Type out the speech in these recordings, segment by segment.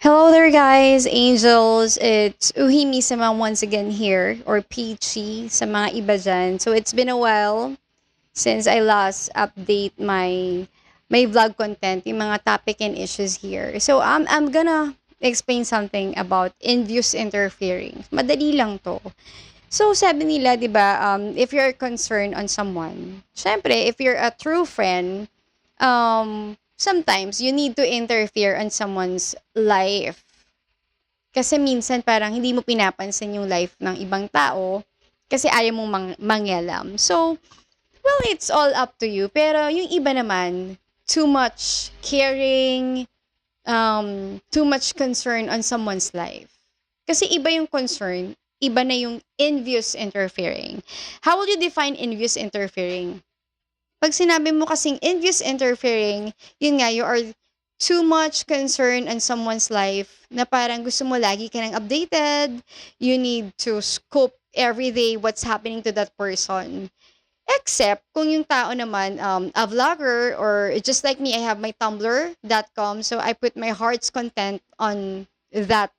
Hello there, guys, angels. It's Uhimi sama once again here, or Peachy sa mga iba dyan. So it's been a while since I last update my vlog content, yung mga topic and issues here. So I'm gonna explain something about envious interfering. Madali lang to. So sabi nila, 'di ba, if you're concerned on someone, syempre, if you're a true friend, sometimes you need to interfere on someone's life. Kasi minsan parang hindi mo pinapansin yung life ng ibang tao kasi ayaw mong mangyalam. So, well, it's all up to you. Pero yung iba naman, too much caring, too much concern on someone's life. Kasi iba yung concern, iba na yung envious interfering. How will you define envious interfering? Pag sinabi mo kasing envious interfering, yun nga, you are too much concern on someone's life na parang gusto mo lagi ka nang updated, you need to scope every day what's happening to that person. Except kung yung tao naman, a vlogger, or just like me, I have my tumblr.com, so I put my heart's content on that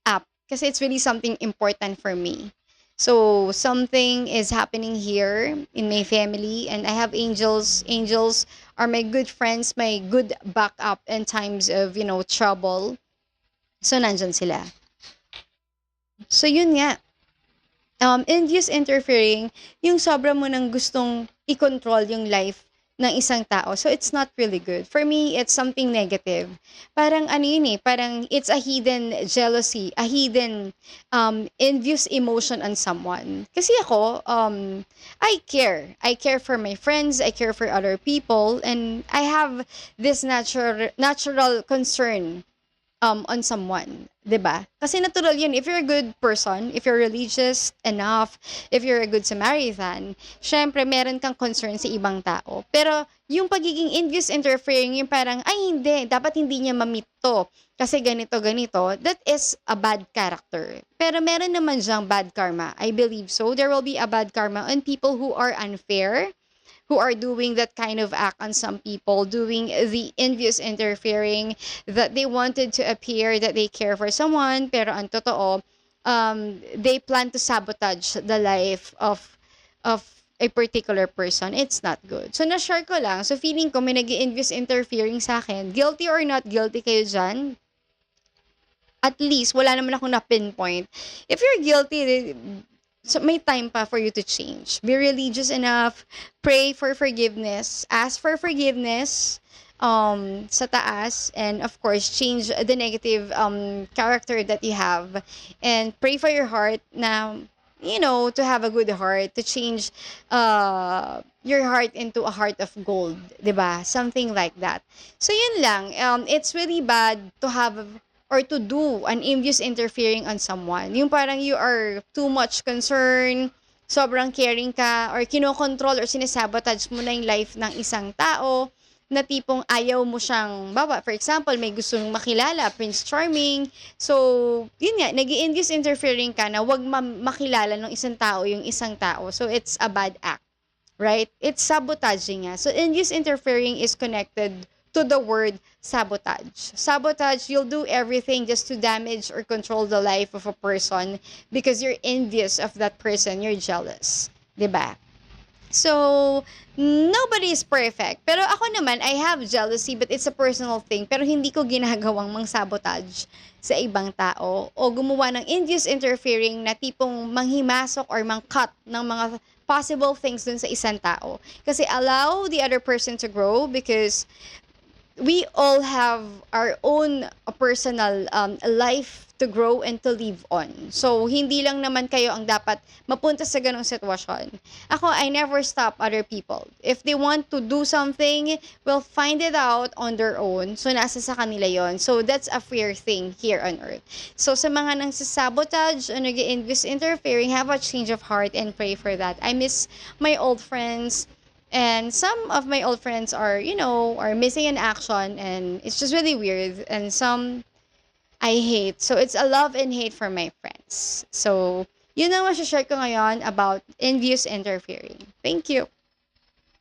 app kasi it's really something important for me. So something is happening here in my family, and I have angels. Angels are my good friends, my good backup in times of, trouble. So nandyan sila. So yun nga, envious interfering, yung sobra mo nang gustong i-control yung life ng isang tao. So it's not really good. For me, it's something negative. Parang ano yun eh, parang it's a hidden jealousy, a hidden envious emotion on someone. Kasi ako, I care. I care for my friends, I care for other people, and I have this natural concern on someone, 'di ba? Kasi natural 'yun. If you're a good person, if you're religious enough, if you're a good Samaritan, syempre meron kang concern sa ibang tao. Pero yung pagiging envious interfering, yung parang ay hindi, dapat hindi niya ma-meet 'to kasi ganito ganito, that is a bad character. Pero meron naman diyang bad karma. I believe so. There will be a bad karma on people who are unfair, who are doing that kind of act on some people, doing the envious interfering, that they wanted to appear that they care for someone, pero ang totoo, they plan to sabotage the life of a particular person. It's not good. So, na-share ko lang. So, feeling ko may nag-envious interfering sa akin. Guilty or not guilty kayo dyan? At least, wala naman akong na-pinpoint. If you're guilty, so may time pa for you to change. Be religious enough, pray for forgiveness, ask for forgiveness sa taas, and of course, change the negative character that you have, and pray for your heart na, to have a good heart, to change your heart into a heart of gold, 'di ba? Something like that. So yun lang. It's really bad to have or to do an envious interfering on someone. Yung parang you are too much concerned, sobrang caring ka, or kinokontrol or sinasabotage mo na yung life ng isang tao, na tipong ayaw mo siyang, for example, may gusto mong makilala, Prince Charming. So, yun nga, nag-envious interfering ka na wag makilala ng isang tao yung isang tao. So, it's a bad act, right? It's sabotaging nga. So, envious interfering is connected to the word sabotage. Sabotage, you'll do everything just to damage or control the life of a person because you're envious of that person, you're jealous, 'di ba? So, nobody is perfect. Pero ako naman, I have jealousy, but it's a personal thing. Pero hindi ko ginagawang mang-sabotage sa ibang tao o gumawa ng envious interfering na tipong manghimasok or mang-cut ng mga possible things dun sa isang tao. Kasi allow the other person to grow, because we all have our own personal life to grow and to live on. So, hindi lang naman kayo ang dapat mapunta sa ganong sitwasyon. Ako, I never stop other people. If they want to do something, we'll find it out on their own. So, nasa sa kanila yon. So, that's a fair thing here on earth. So, sa mga nagsasabotage o nag-envious interfering, have a change of heart and pray for that. I miss my old friends. And some of my old friends are, are missing in action, and it's just really weird. And some I hate. So it's a love and hate for my friends. So, yun ang masashare ko ngayon about envious interfering. Thank you.